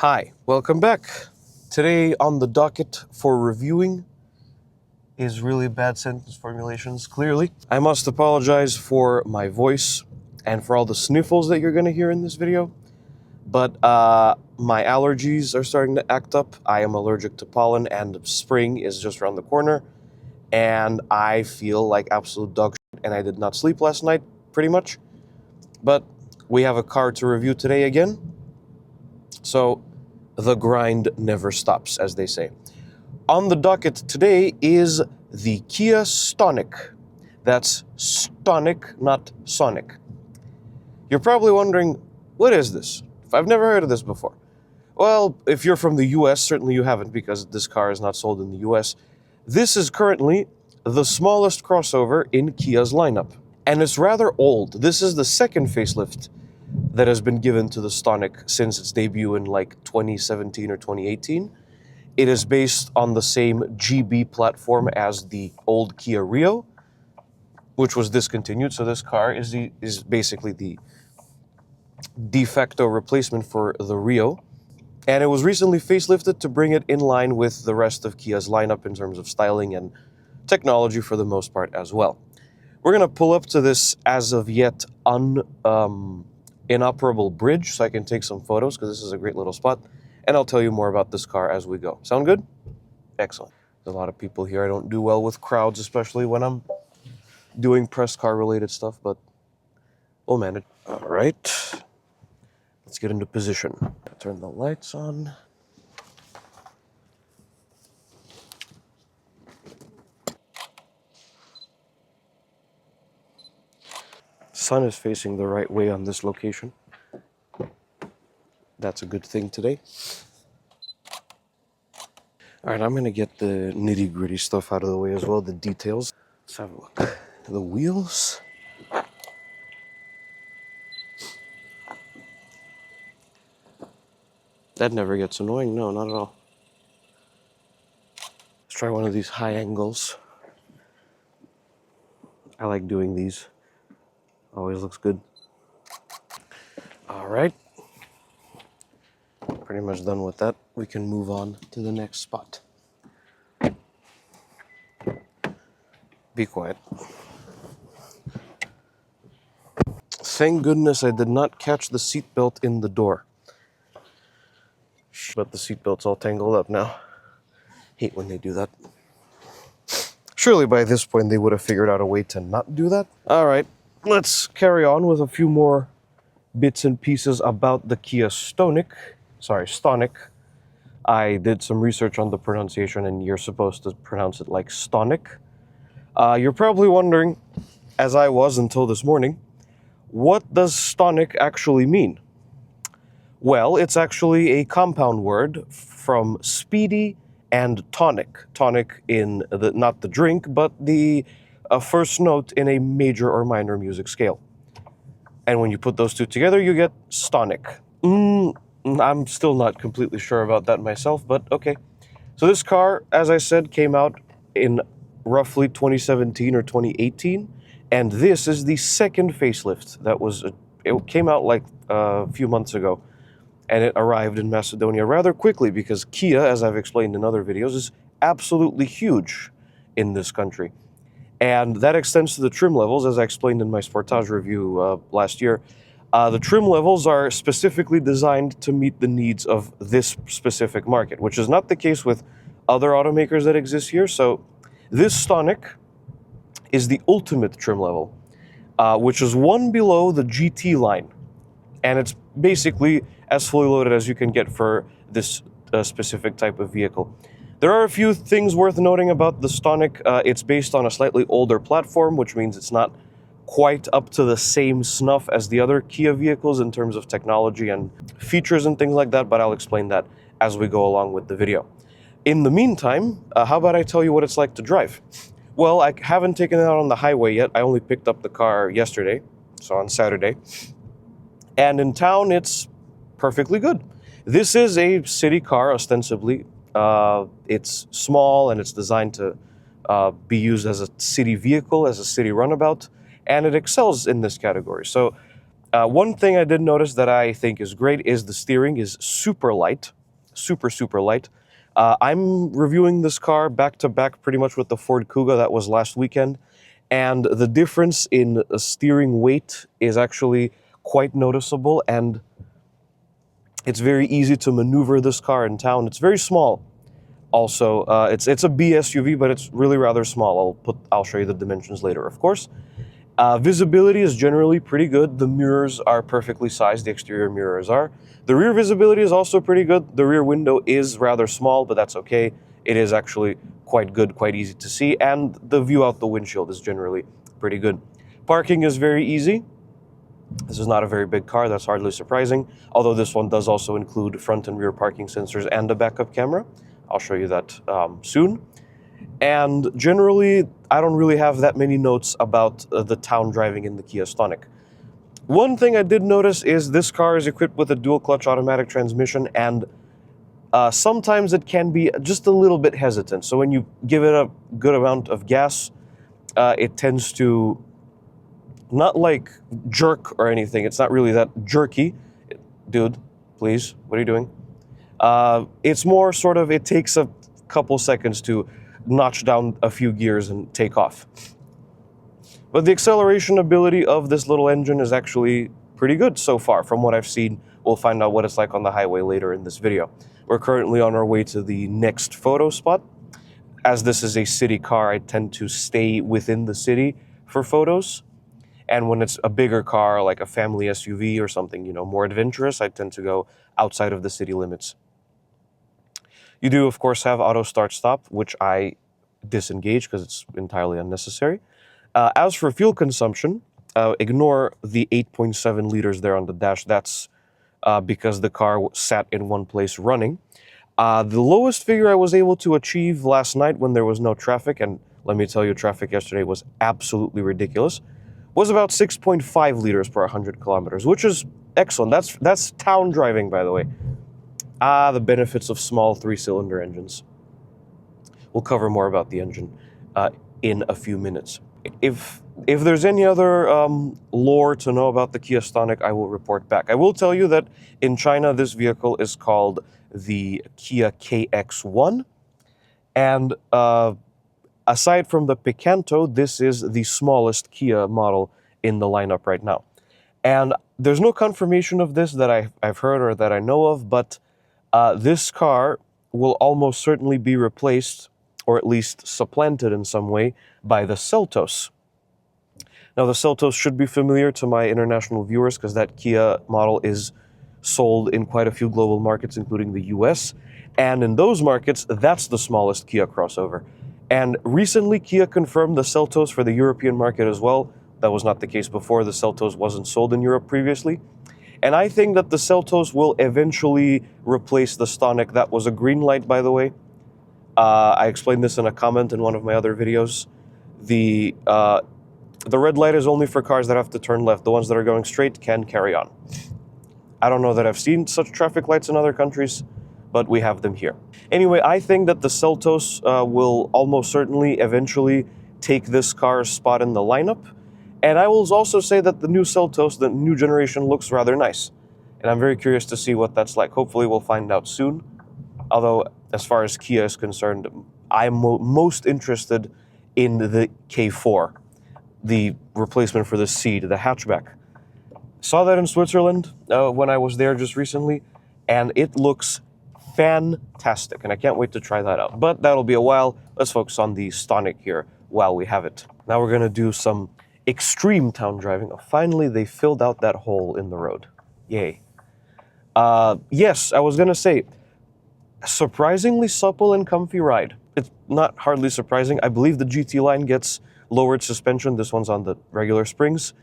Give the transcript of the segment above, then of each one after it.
Hi, welcome back. Today on the docket for reviewing is really bad sentence formulations, clearly. I must apologize for my voice and for all the sniffles that you're going to hear in this video, but my allergies are starting to act up. I am allergic to pollen and spring is just around the corner, and I feel like absolute dog shit, and I did not sleep last night, pretty much. But we have a car to review today again, so the grind never stops, as they say. On the docket today is the Kia Stonic. That's Stonic, not Sonic. You're probably wondering, what is this? I've never heard of this before. Well, if you're from the US, certainly you haven't, because this car is not sold in the US. This is currently the smallest crossover in Kia's lineup. And it's rather old. This is the second facelift that has been given to the Stonic since its debut in like 2017 or 2018. It is based on the same GB platform as the old Kia Rio, which was discontinued. So this car is basically the de facto replacement for the Rio. And it was recently facelifted to bring it in line with the rest of Kia's lineup in terms of styling and technology for the most part as well. We're going to pull up to this as of yet inoperable bridge so I can take some photos, because this is a great little spot, and I'll tell you more about this car as we go. Sound good? Excellent. There's a lot of people here. I don't do well with crowds, especially when I'm doing press car related stuff, but we'll manage. All right, let's get into position. Turn the lights on. Sun is facing the right way on this location. That's a good thing today. All right, I'm gonna get the nitty-gritty stuff out of the way as well, the details. Let's have a look. The wheels. That never gets annoying, no, not at all. Let's try one of these high angles. I like doing these. Always looks good. All right. Pretty much done with that. We can move on to the next spot. Be quiet. Thank goodness I did not catch the seatbelt in the door. But the seatbelt's all tangled up now. Hate when they do that. Surely by this point they would have figured out a way to not do that. All right, let's carry on with a few more bits and pieces about the Kia Stonic. Sorry, Stonic. I did some research on the pronunciation, and you're supposed to pronounce it like Stonic. You're probably wondering, as I was until this morning, what does Stonic actually mean? Well, it's actually a compound word from speedy and tonic. Tonic in the, not the drink, but the first note in a major or minor music scale. And when you put those two together, you get Stonic. I'm still not completely sure about that myself, but okay. So this car, as I said, came out in roughly 2017 or 2018, and this is the second facelift that was, it came out like a few months ago, and it arrived in Macedonia rather quickly because Kia, as I've explained in other videos, is absolutely huge in this country. And that extends to the trim levels, as I explained in my Sportage review last year. The trim levels are specifically designed to meet the needs of this specific market, which is not the case with other automakers that exist here. So this Stonic is the ultimate trim level, which is one below the GT line. And it's basically as fully loaded as you can get for this specific type of vehicle. There are a few things worth noting about the Stonic. It's based on a slightly older platform, which means it's not quite up to the same snuff as the other Kia vehicles in terms of technology and features and things like that, but I'll explain that as we go along with the video. In the meantime, how about I tell you what it's like to drive? Well, I haven't taken it out on the highway yet. I only picked up the car yesterday, so on Saturday. And in town, it's perfectly good. This is a city car, ostensibly. It's small and it's designed to be used as a city vehicle, as a city runabout, and it excels in this category. So One thing I did notice that I think is great is the steering is super light, super light. I'm reviewing this car back to back pretty much with the Ford Kuga that was last weekend, and the difference in steering weight is actually quite noticeable, and it's very easy to maneuver this car in town. It's very small. Also, it's a B SUV, but it's really rather small. I'll show you the dimensions later, of course. Visibility is generally pretty good. The mirrors are perfectly sized, the exterior mirrors are. The rear visibility is also pretty good. The rear window is rather small, but that's okay. It is actually quite good, quite easy to see, and the view out the windshield is generally pretty good. Parking is very easy. This is not a very big car, that's hardly surprising, although this one does also include front and rear parking sensors and a backup camera. I'll show you that soon. And generally, I don't really have that many notes about the town driving in the Kia Stonic. One thing I did notice is this car is equipped with a dual clutch automatic transmission, and sometimes it can be just a little bit hesitant. So when you give it a good amount of gas, it tends to not like jerk or anything. It's not really that jerky. Dude, please, what are you doing? It's more sort of, it takes a couple seconds to notch down a few gears and take off. But the acceleration ability of this little engine is actually pretty good so far from what I've seen. We'll find out what it's like on the highway later in this video. We're currently on our way to the next photo spot. As this is a city car, I tend to stay within the city for photos. And when it's a bigger car, like a family SUV or something, you know, more adventurous, I tend to go outside of the city limits. You do, of course, have auto start stop, which I disengage because it's entirely unnecessary. As for fuel consumption, ignore the 8.7 liters there on the dash. That's because the car sat in one place running. The lowest figure I was able to achieve last night when there was no traffic, and let me tell you, traffic yesterday was absolutely ridiculous, was about 6.5 liters per 100 kilometers, which is excellent. That's town driving, by the way. The benefits of small 3-cylinder engines. We'll cover more about the engine in a few minutes. If there's any other lore to know about the Kia Stonic, I will report back. I will tell you that in China, this vehicle is called the Kia KX1. And aside from the Picanto, this is the smallest Kia model in the lineup right now. And there's no confirmation of this that I've heard or that I know of, but this car will almost certainly be replaced, or at least supplanted in some way, by the Seltos. Now, the Seltos should be familiar to my international viewers because that Kia model is sold in quite a few global markets, including the US. And in those markets, that's the smallest Kia crossover. And recently, Kia confirmed the Seltos for the European market as well. That was not the case before. The Seltos wasn't sold in Europe previously. And I think that the Seltos will eventually replace the Stonic. That was a green light, by the way. I explained this in a comment in one of my other videos. The red light is only for cars that have to turn left. The ones that are going straight can carry on. I don't know that I've seen such traffic lights in other countries, but we have them here. Anyway, I think that the Seltos will almost certainly eventually take this car's spot in the lineup. And I will also say that the new Seltos, the new generation, looks rather nice. And I'm very curious to see what that's like. Hopefully we'll find out soon. Although, as far as Kia is concerned, I'm most interested in the K4, the replacement for the Ceed, the hatchback. Saw that in Switzerland when I was there just recently, and it looks fantastic, and I can't wait to try that out. But that'll be a while. Let's focus on the Stonic here while we have it. Now we're going to do some extreme town driving. Oh, finally, they filled out that hole in the road. Yay. Yes, I was going to say, surprisingly supple and comfy ride. It's not hardly surprising. I believe the GT line gets lowered suspension. This one's on the regular springs.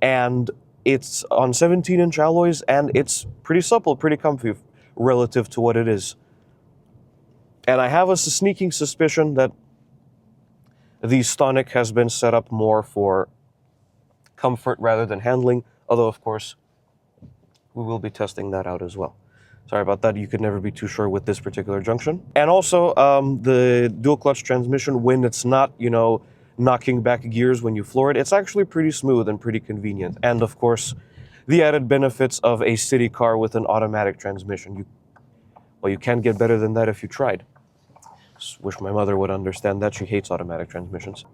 And it's on 17-inch alloys, and it's pretty supple, pretty comfy relative to what it is. And I have a sneaking suspicion that the Stonic has been set up more for comfort rather than handling, although, of course, we will be testing that out as well. Sorry about that. You could never be too sure with this particular junction. And also, the dual clutch transmission, when it's not, you know, knocking back gears when you floor it, it's actually pretty smooth and pretty convenient. And of course, the added benefits of a city car with an automatic transmission. Well, you can't get better than that if you tried. Just wish my mother would understand that. She hates automatic transmissions.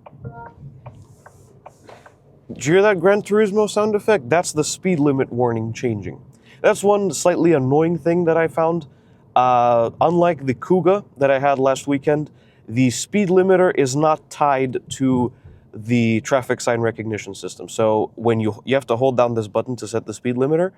Did you hear that Gran Turismo sound effect? That's the speed limit warning changing. That's one slightly annoying thing that I found. Unlike the Kuga that I had last weekend, the speed limiter is not tied to the traffic sign recognition system. So when you have to hold down this button to set the speed limiter,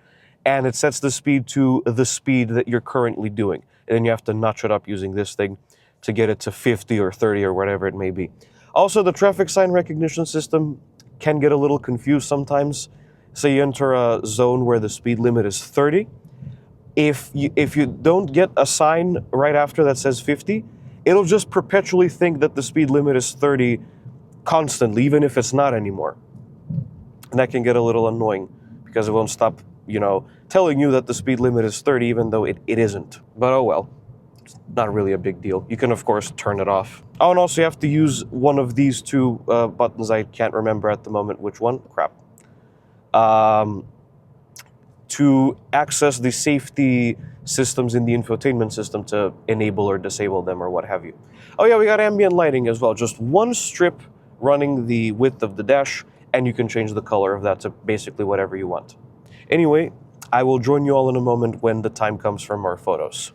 and it sets the speed to the speed that you're currently doing. And then you have to notch it up using this thing to get it to 50 or 30 or whatever it may be. Also, the traffic sign recognition system can get a little confused sometimes. Say you enter a zone where the speed limit is 30. If you don't get a sign right after that says 50, it'll just perpetually think that the speed limit is 30 constantly, even if it's not anymore. And that can get a little annoying because it won't stop, telling you that the speed limit is 30 even though it isn't. But oh well. It's not really a big deal. You can, of course, turn it off. Oh, and also you have to use one of these two buttons. I can't remember at the moment which one. Crap. To access the safety systems in the infotainment system to enable or disable them or what have you. Oh yeah, we got ambient lighting as well. Just one strip running the width of the dash, and you can change the color of that to basically whatever you want. Anyway, I will join you all in a moment when the time comes for more photos.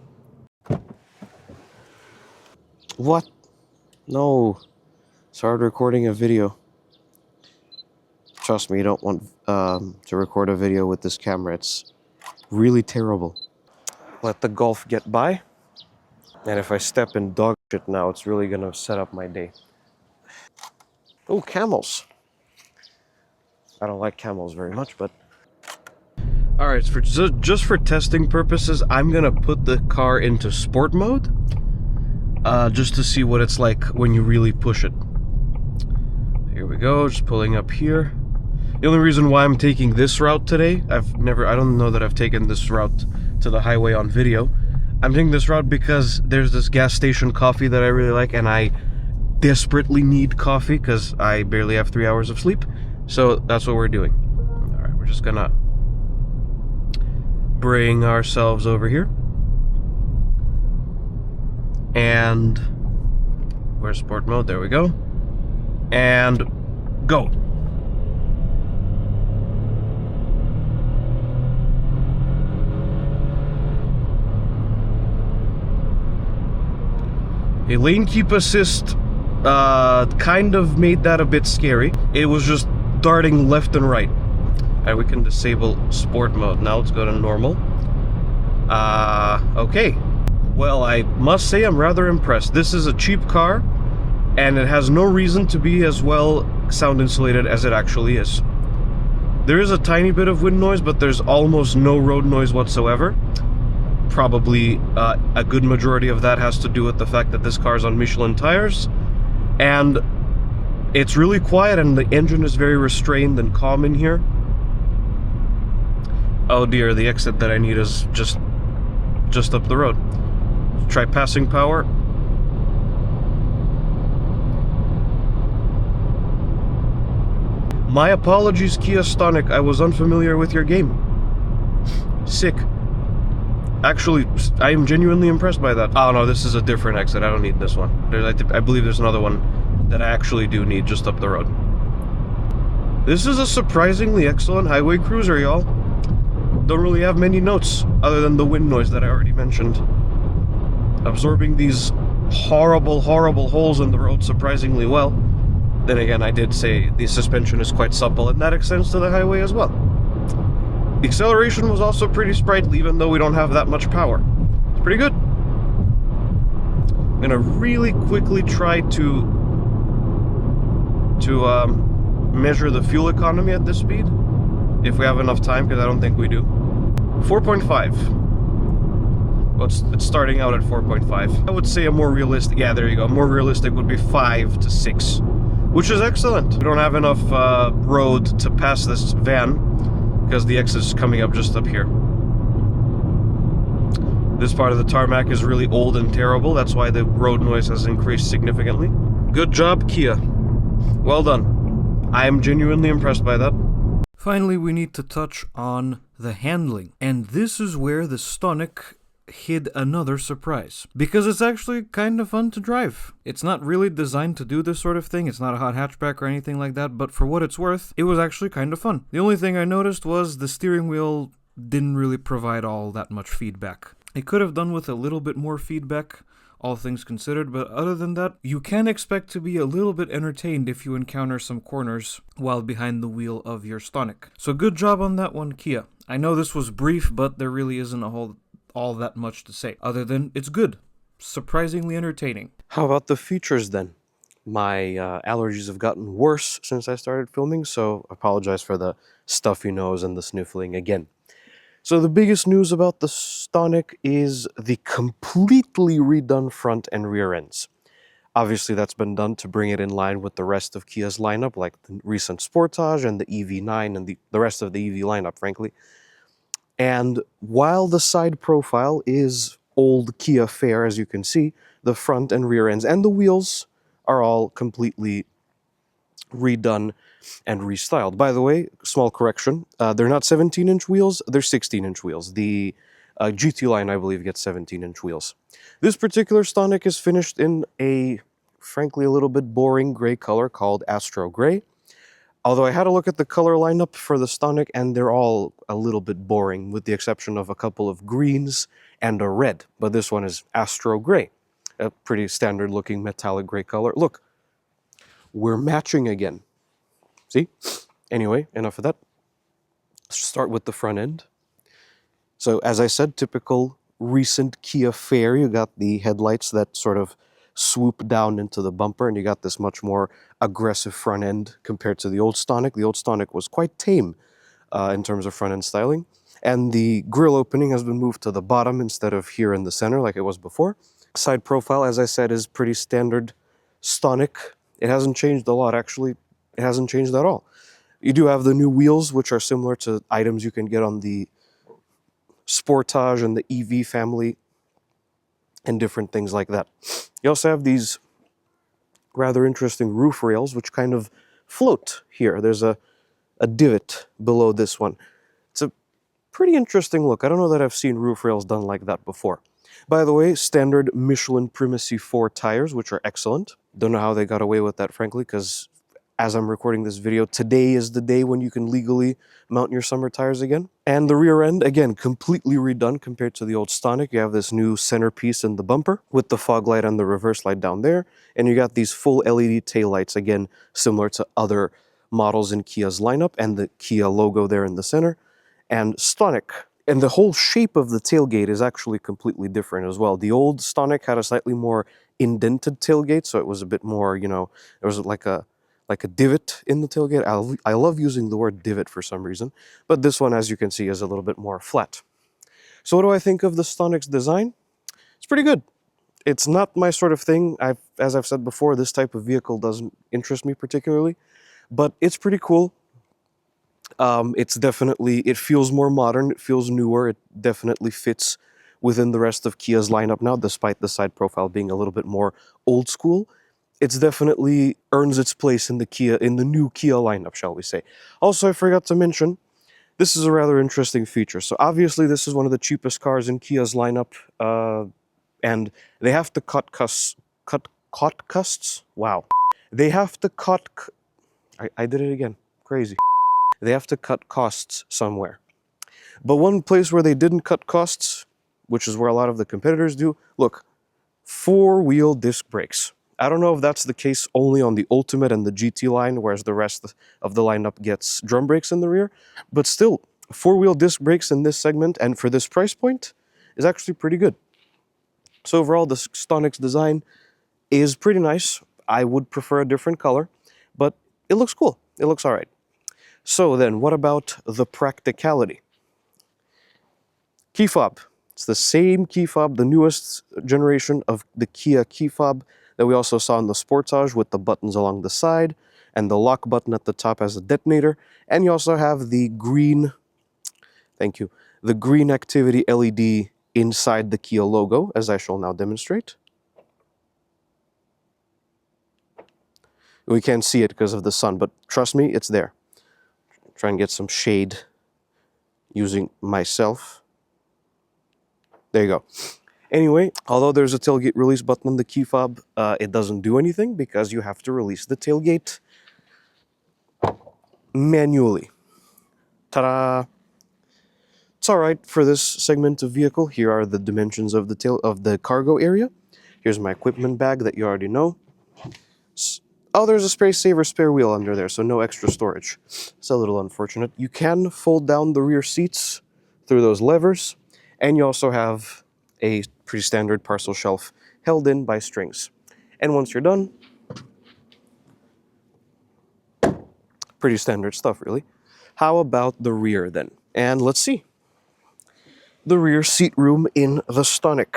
What? No. Started recording a video. Trust me, you don't want to record a video with this camera. It's really terrible. Let the Golf get by. And if I step in dog shit now, it's really gonna set up my day. Oh, camels. I don't like camels very much, but... Alright, just for testing purposes, I'm gonna put the car into sport mode. Just to see what it's like when you really push it. Here we go, just pulling up here. The only reason why I'm taking this route today, I don't know that I've taken this route to the highway on video. I'm taking this route because there's this gas station coffee that I really like, and I desperately need coffee because I barely have 3 hours of sleep. So that's what we're doing. Alright, we're just gonna bring ourselves over here. And where's sport mode? There we go. And go. A lane keep assist kind of made that a bit scary. It was just darting left and right. Alright, we can disable sport mode. Now let's go to normal. Okay. Well, I must say I'm rather impressed. This is a cheap car, and it has no reason to be as well sound insulated as it actually is. There is a tiny bit of wind noise, but there's almost no road noise whatsoever. Probably a good majority of that has to do with the fact that this car is on Michelin tires, and it's really quiet, and the engine is very restrained and calm in here. Oh dear, the exit that I need is just up the road. Try passing power. My apologies, Kia Stonic. I was unfamiliar with your game. Sick. Actually, I am genuinely impressed by that. Oh no, this is a different exit. I don't need this one. I believe there's another one that I actually do need just up the road. This is a surprisingly excellent highway cruiser, y'all. Don't really have many notes other than the wind noise that I already mentioned. Absorbing these horrible holes in the road surprisingly well. Then again, I did say the suspension is quite supple, and that extends to the highway as well. The acceleration was also pretty sprightly, even though we don't have that much power. It's pretty good. I'm gonna really quickly try to measure the fuel economy at this speed, if we have enough time, because I don't think we do. 4.5. Well, it's starting out at 4.5. I would say a more realistic, yeah, there you go. More realistic would be 5 to 6, which is excellent. We don't have enough road to pass this van because the exit is coming up just up here. This part of the tarmac is really old and terrible. That's why the road noise has increased significantly. Good job, Kia. Well done. I am genuinely impressed by that. Finally, we need to touch on the handling. And this is where the Stonic hid another surprise. Because it's actually kind of fun to drive. It's not really designed to do this sort of thing. It's not a hot hatchback or anything like that. But for what it's worth, it was actually kind of fun. The only thing I noticed was the steering wheel didn't really provide all that much feedback. It could have done with a little bit more feedback, all things considered, but other than that, you can expect to be a little bit entertained if you encounter some corners while behind the wheel of your Stonic. So good job on that one, Kia. I know this was brief, but there really isn't all that much to say, other than it's good. Surprisingly entertaining. How about the features then? My allergies have gotten worse since I started filming, so I apologize for the stuffy nose and the sniffling again. So the biggest news about the Stonic is the completely redone front and rear ends. Obviously that's been done to bring it in line with the rest of Kia's lineup, like the recent Sportage and the EV9 and the rest of the EV lineup, frankly. And while the side profile is old Kia fare, as you can see, the front and rear ends and the wheels are all completely redone and restyled. By the way, small correction, they're not 17-inch wheels, they're 16-inch wheels. The GT line, I believe, gets 17-inch wheels. This particular Stonic is finished in a, frankly, a little bit boring gray color called Astro Gray. Although I had a look at the color lineup for the Stonic, and they're all a little bit boring, with the exception of a couple of greens and a red. But this one is Astro Gray, a pretty standard-looking metallic gray color. Look, we're matching again. See? Anyway, enough of that. Let's start with the front end. So, as I said, typical recent Kia fare. You got the headlights that sort of swoop down into the bumper, and you got this much more aggressive front end compared to the old Stonic. The old Stonic was quite tame in terms of front end styling. And the grille opening has been moved to the bottom instead of here in the center like it was before. Side profile, as I said, is pretty standard Stonic. It hasn't changed a lot, actually. It hasn't changed at all. You do have the new wheels, which are similar to items you can get on the Sportage and the EV family and different things like that. You also have these rather interesting roof rails, which kind of float here. There's a divot below this one. It's a pretty interesting look. I don't know that I've seen roof rails done like that before. By the way, standard Michelin Primacy 4 tires, which are excellent. Don't know how they got away with that, frankly, because as I'm recording this video, today is the day when you can legally mount your summer tires again. And the rear end, again, completely redone compared to the old Stonic. You have this new centerpiece in the bumper with the fog light and the reverse light down there. And you got these full LED taillights, again, similar to other models in Kia's lineup, and the Kia logo there in the center. And Stonic, and the whole shape of the tailgate is actually completely different as well. The old Stonic had a slightly more indented tailgate, so it was a bit more, you know, there was like a divot in the tailgate. I love using the word divot for some reason, but this one, as you can see, is a little bit more flat. So what do I think of the Stonic's design? It's pretty good. It's not my sort of thing. As I've said before, this type of vehicle doesn't interest me particularly, but it's pretty cool. It feels more modern, it feels newer, it definitely fits within the rest of Kia's lineup now, despite the side profile being a little bit more old school. It's definitely earns its place in the new Kia lineup, shall we say. Also, I forgot to mention, this is a rather interesting feature. So obviously, this is one of the cheapest cars in Kia's lineup, and they have to cut costs. Wow, they have to cut. I did it again. Crazy. They have to cut costs somewhere. But one place where they didn't cut costs, which is where a lot of the competitors do, look, 4-wheel disc brakes. I don't know if that's the case only on the Ultimate and the GT line, whereas the rest of the lineup gets drum brakes in the rear. But still, 4-wheel disc brakes in this segment and for this price point is actually pretty good. So overall, the Stonic's design is pretty nice. I would prefer a different color, but it looks cool. It looks all right. So then, what about the practicality? Key fob. It's the same key fob, the newest generation of the Kia key fob that we also saw in the Sportage with the buttons along the side and the lock button at the top as a detonator. And you also have the green, thank you, the green activity LED inside the Kia logo, as I shall now demonstrate. We can't see it because of the sun, but trust me, it's there. Try and get some shade using myself. There you go. Anyway, although there's a tailgate release button on the key fob, it doesn't do anything because you have to release the tailgate manually. Ta-da! It's all right for this segment of vehicle. Here are the dimensions of the cargo area. Here's my equipment bag that you already know. Oh, there's a space saver spare wheel under there, so no extra storage. It's a little unfortunate. You can fold down the rear seats through those levers, and you also have a pretty standard parcel shelf held in by strings. And once you're done, pretty standard stuff, really. How about the rear then? And let's see. The rear seat room in the Stonic.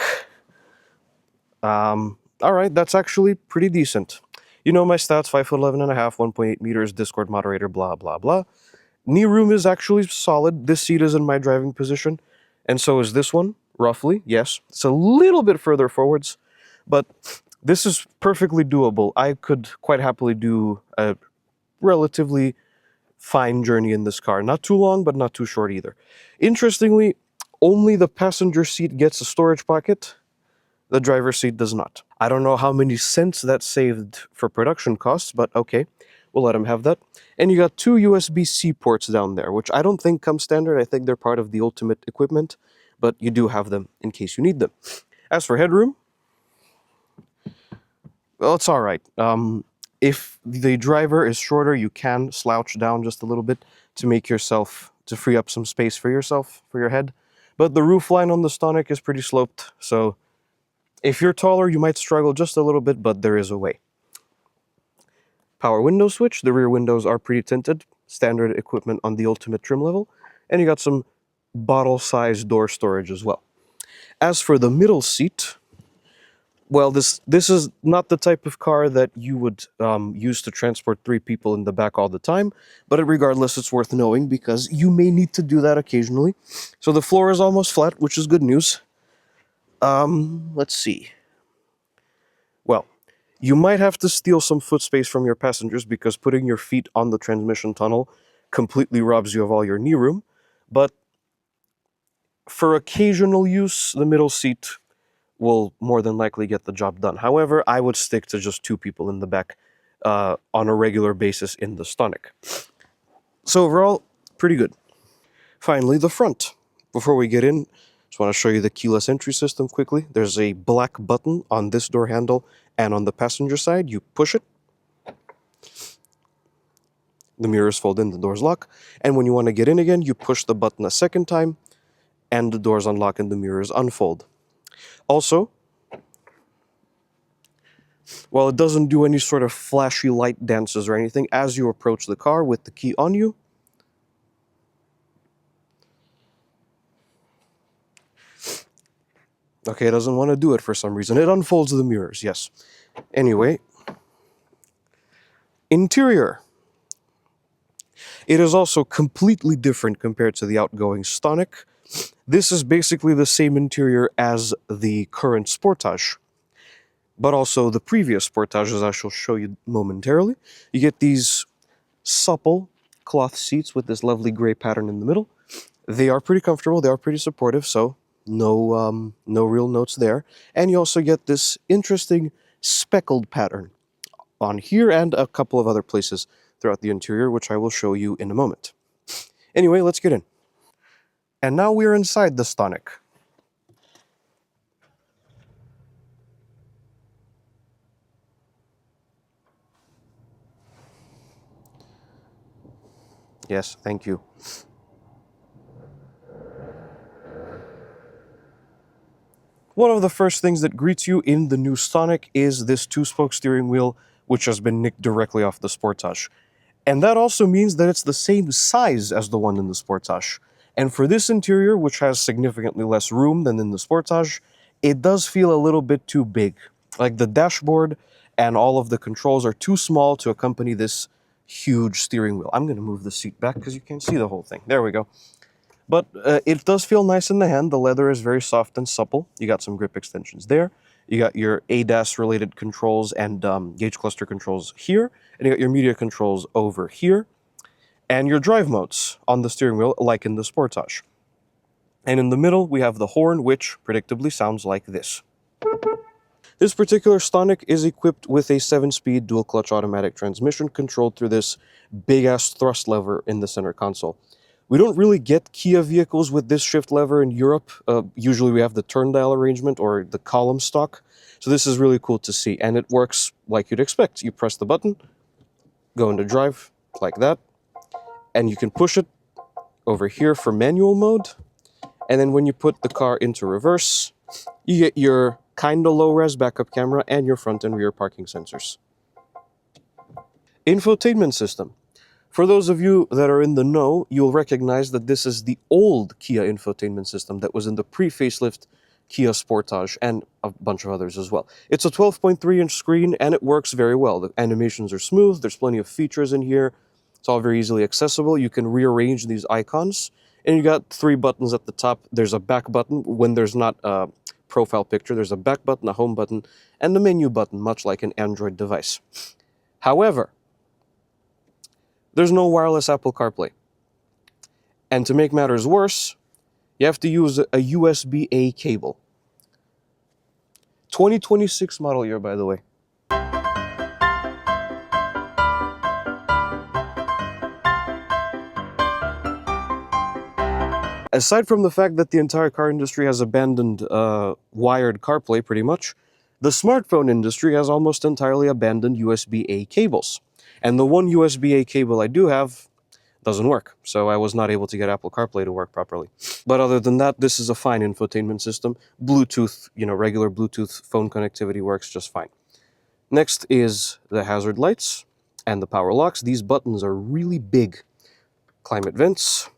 All right, that's actually pretty decent. You know my stats, 5'11 and a half, 1.8 meters, Discord moderator, blah, blah, blah. Knee room is actually solid. This seat is in my driving position, and so is this one, roughly, yes. It's a little bit further forwards, but this is perfectly doable. I could quite happily do a relatively fine journey in this car. Not too long, but not too short either. Interestingly, only the passenger seat gets a storage pocket. The driver's seat does not. I don't know how many cents that saved for production costs, but okay, we'll let them have that. And you got two USB-C ports down there, which I don't think come standard. I think they're part of the ultimate equipment, but you do have them in case you need them. As for headroom, well, it's all right. If the driver is shorter, you can slouch down just a little bit to free up some space for yourself, for your head. But the roof line on the Stonic is pretty sloped, so if you're taller, you might struggle just a little bit, but there is a way. Power window switch. The rear windows are pretty tinted. Standard equipment on the ultimate trim level. And you got some bottle-sized door storage as well. As for the middle seat, well, this is not the type of car that you would use to transport 3 people in the back all the time, but regardless, it's worth knowing because you may need to do that occasionally. So the floor is almost flat, which is good news. Let's see. Well, you might have to steal some foot space from your passengers because putting your feet on the transmission tunnel completely robs you of all your knee room, but for occasional use, the middle seat will more than likely get the job done. However, I would stick to just 2 people in the back on a regular basis in the Stonic. So overall, pretty good. Finally, the front. Before we get in, just want to show you the keyless entry system quickly. There's a black button on this door handle and on the passenger side. You push it. The mirrors fold in, the doors lock. And when you want to get in again, you push the button a second time and the doors unlock and the mirrors unfold. Also, while it doesn't do any sort of flashy light dances or anything, as you approach the car with the key on you, okay, it doesn't want to do it for some reason. It unfolds the mirrors, yes. Anyway, interior. It is also completely different compared to the outgoing Stonic. This is basically the same interior as the current Sportage, but also the previous Sportage, as I shall show you momentarily. You get these supple cloth seats with this lovely gray pattern in the middle. They are pretty comfortable, they are pretty supportive, so no real notes there. And you also get this interesting speckled pattern on here and a couple of other places throughout the interior, which I will show you in a moment. Anyway, let's get in. And now we're inside the Stonic. Yes, thank you. One of the first things that greets you in the new Stonic is this 2-spoke steering wheel, which has been nicked directly off the Sportage. And that also means that it's the same size as the one in the Sportage. And for this interior, which has significantly less room than in the Sportage, it does feel a little bit too big. Like the dashboard and all of the controls are too small to accompany this huge steering wheel. I'm going to move the seat back because you can't see the whole thing. There we go. But it does feel nice in the hand. The leather is very soft and supple. You got some grip extensions there. You got your ADAS-related controls and gauge cluster controls here. And you got your media controls over here. and your drive modes on the steering wheel, like in the Sportage. And in the middle, we have the horn, which predictably sounds like this. This particular Stonic is equipped with a 7-speed dual-clutch automatic transmission controlled through this big-ass thrust lever in the center console. We don't really get Kia vehicles with this shift lever in Europe. Usually we have the turn dial arrangement or the column stock. So this is really cool to see, and it works like you'd expect. You press the button, go into drive, like that, and you can push it over here for manual mode. And then when you put the car into reverse, you get your kinda low-res backup camera and your front and rear parking sensors. Infotainment system. For those of you that are in the know, you'll recognize that this is the old Kia infotainment system that was in the pre-facelift Kia Sportage and a bunch of others as well. It's a 12.3-inch screen and it works very well. The animations are smooth, there's plenty of features in here. It's all very easily accessible. You can rearrange these icons. And you got 3 buttons at the top. There's a back button when there's not a profile picture. There's a back button, a home button, and a menu button, much like an Android device. However, there's no wireless Apple CarPlay. And to make matters worse, you have to use a USB-A cable. 2026 model year, by the way. Aside from the fact that the entire car industry has abandoned wired CarPlay pretty much, the smartphone industry has almost entirely abandoned USB-A cables. And the one USB-A cable I do have doesn't work, so I was not able to get Apple CarPlay to work properly. But other than that, this is a fine infotainment system. Bluetooth, regular Bluetooth phone connectivity works just fine. Next is the hazard lights and the power locks. These buttons are really big. Climate vents.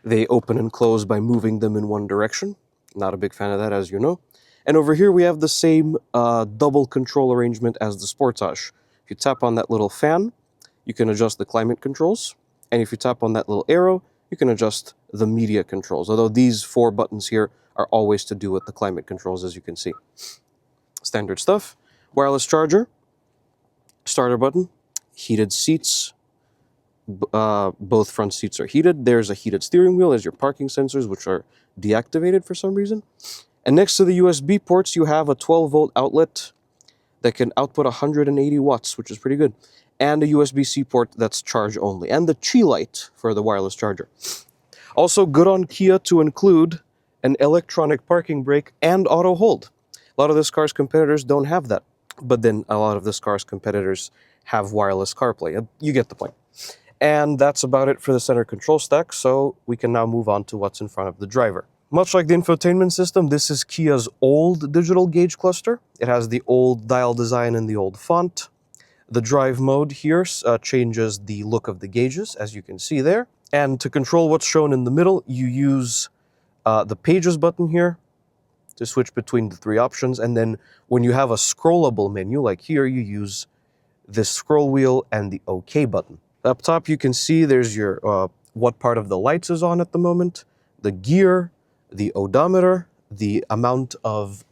They open and close by moving them in one direction. Not a big fan of that, as you know. And over here we have the same double control arrangement as the Sportage. If you tap on that little fan, you can adjust the climate controls. And if you tap on that little arrow, you can adjust the media controls. Although these 4 buttons here are always to do with the climate controls, as you can see. Standard stuff. Wireless charger. Starter button. Heated seats. Both front seats are heated. There's a heated steering wheel. There's your parking sensors, which are deactivated for some reason. And next to the USB ports, you have a 12-volt outlet that can output 180 watts, which is pretty good. And a USB-C port that's charge only. And the Qi light for the wireless charger. Also good on Kia to include an electronic parking brake and auto hold. A lot of this car's competitors don't have that. But then a lot of this car's competitors have wireless CarPlay. You get the point. And that's about it for the center control stack, so we can now move on to what's in front of the driver. Much like the infotainment system, this is Kia's old digital gauge cluster. It has the old dial design and the old font. The drive mode here changes the look of the gauges, as you can see there. And to control what's shown in the middle, you use the Pages button here to switch between the 3 options. And then when you have a scrollable menu, like here, you use this scroll wheel and the OK button. Up top, you can see there's your what part of the lights is on at the moment, the gear, the odometer, the amount of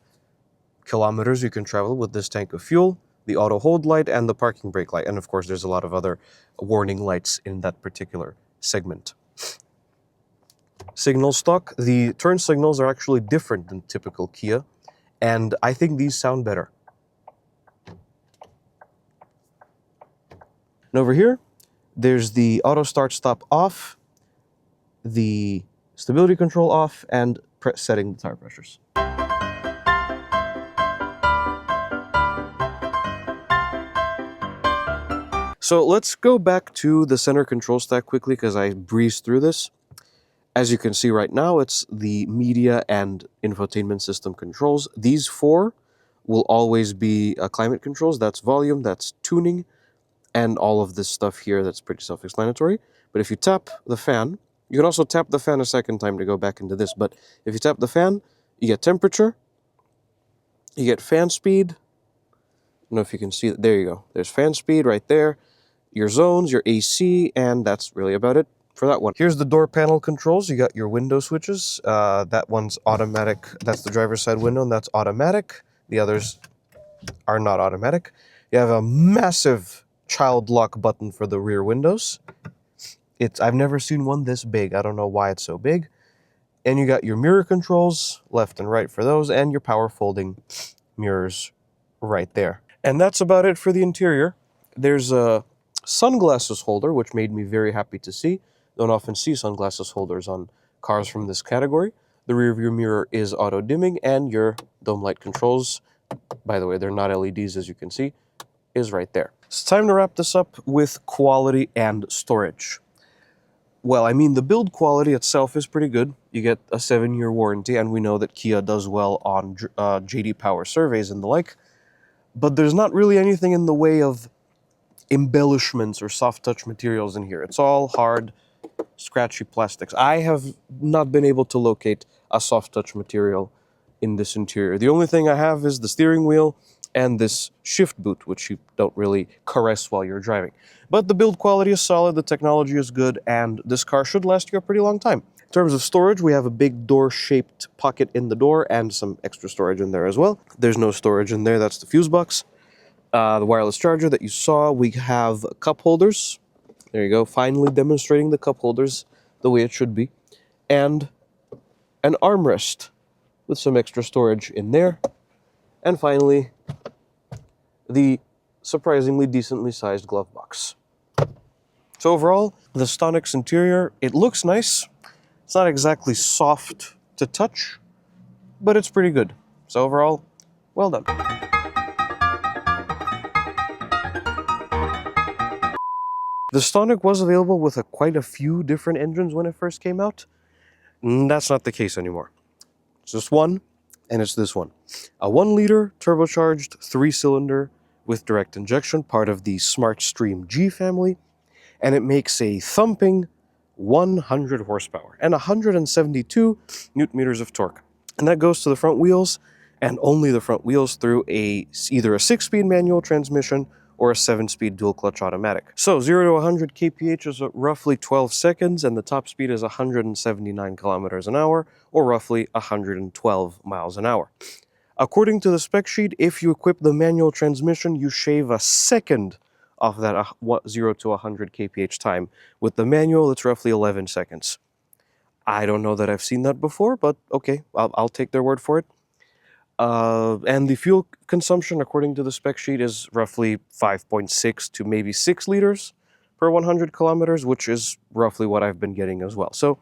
kilometers you can travel with this tank of fuel, the auto hold light, and the parking brake light. And of course, there's a lot of other warning lights in that particular segment. Signal stock. The turn signals are actually different than typical Kia, and I think these sound better. And over here, there's the auto start stop off, the stability control off, and setting the tire pressures. So let's go back to the center control stack quickly because I breezed through this. As you can see right now, it's the media and infotainment system controls. These 4 will always be climate controls. That's volume, that's tuning, and all of this stuff here that's pretty self-explanatory. But if you tap the fan, you can also tap the fan a second time to go back into this. But if you tap the fan, you get temperature, you get fan speed. I don't know if you can see it. There you go. There's fan speed right there. Your zones, your AC, and that's really about it for that one. Here's the door panel controls. You got your window switches. That one's automatic. That's the driver's side window, and that's automatic. The others are not automatic. You have a massive child lock button for the rear windows. I've never seen one this big. I don't know why it's so big. And you got your mirror controls, left and right for those, and your power folding mirrors right there. And that's about it for the interior. There's a sunglasses holder, which made me very happy to see. Don't often see sunglasses holders on cars from this category. The rear view mirror is auto dimming, and your dome light controls, by the way, they're not LEDs as you can see, is right there. It's time to wrap this up with quality and storage. Well, I mean, the build quality itself is pretty good. You get a 7-year warranty, and we know that Kia does well on JD Power surveys and the like. But there's not really anything in the way of embellishments or soft touch materials in here. It's all hard, scratchy plastics. I have not been able to locate a soft touch material in this interior. The only thing I have is the steering wheel and this shift boot, which you don't really caress while you're driving. But the build quality is solid, the technology is good, and this car should last you a pretty long time. In terms of storage, we have a big door-shaped pocket in the door and some extra storage in there as well. There's no storage in there, that's the fuse box. The wireless charger that you saw, we have cup holders. There you go, finally demonstrating the cup holders the way it should be. And an armrest with some extra storage in there. And finally, the surprisingly decently sized glove box. So overall, the Stonic's interior, it looks nice. It's not exactly soft to touch, but it's pretty good. So overall, well done. The Stonic was available with quite a few different engines when it first came out. That's not the case anymore. It's just one, and it's this one. A 1-liter turbocharged 3-cylinder with direct injection, part of the Smart Stream G family, and it makes a thumping 100 horsepower and 172 newton meters of torque. And that goes to the front wheels, and only the front wheels, through either a 6-speed manual transmission or a 7-speed dual-clutch automatic. So 0 to 100 kph is roughly 12 seconds, and the top speed is 179 kilometers an hour, or roughly 112 miles an hour. According to the spec sheet, if you equip the manual transmission, you shave a second off that 0 to 100 kph time. With the manual, it's roughly 11 seconds. I don't know that I've seen that before, but okay, I'll take their word for it. And the fuel consumption, according to the spec sheet, is roughly 5.6 to maybe 6 liters per 100 kilometers, which is roughly what I've been getting as well. So,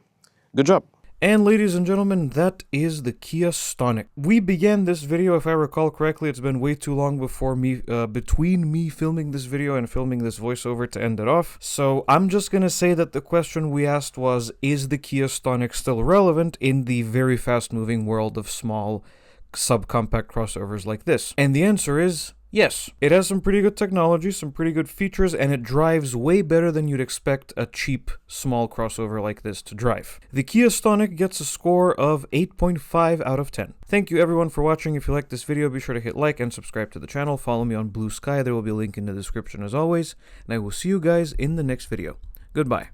good job. And ladies and gentlemen, that is the Kia Stonic. We began this video, if I recall correctly, it's been way too long between me filming this video and filming this voiceover to end it off. So I'm just gonna say that the question we asked was, is the Kia Stonic still relevant in the very fast-moving world of small subcompact crossovers like this? And the answer is yes. It has some pretty good technology, some pretty good features, and it drives way better than you'd expect a cheap small crossover like this to drive. The Kia Stonic gets a score of 8.5 out of 10. Thank you everyone for watching. If you liked this video, be sure to hit like and subscribe to the channel. Follow me on Blue Sky. There will be a link in the description as always, and I will see you guys in the next video. Goodbye.